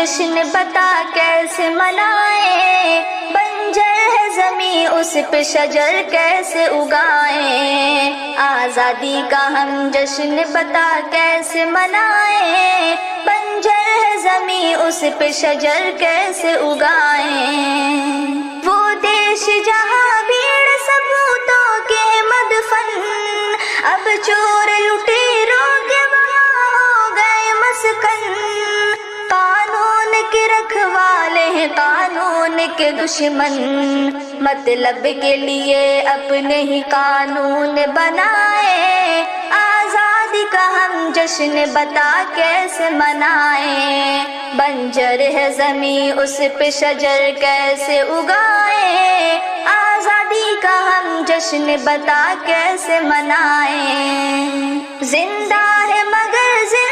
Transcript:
جشن بتا کیسے منائیں، بنجر ہے زمیں اس پہ شجر کیسے اگائیں، آزادی کا ہم جشن بتا کیسے منائیں، بنجر ہے زمیں اس پہ شجر کیسے اگائیں، وہ دیش جہاں بھیڑ ثبوتوں کے مدفن، اب چور لٹیروں کے وہاں ہو گئے مسکن، قانون کے رکھوالے ہیں قانون کے دشمن، مطلب کے لیے اپنے ہی قانون بنائے، آزادی کا ہم جشن بتا کیسے منائیں، بنجر ہے زمیں اس پہ شجر کیسے اگائیں، آزادی کا ہم جشن بتا کیسے منائیں، زندہ ہے مگر زندہ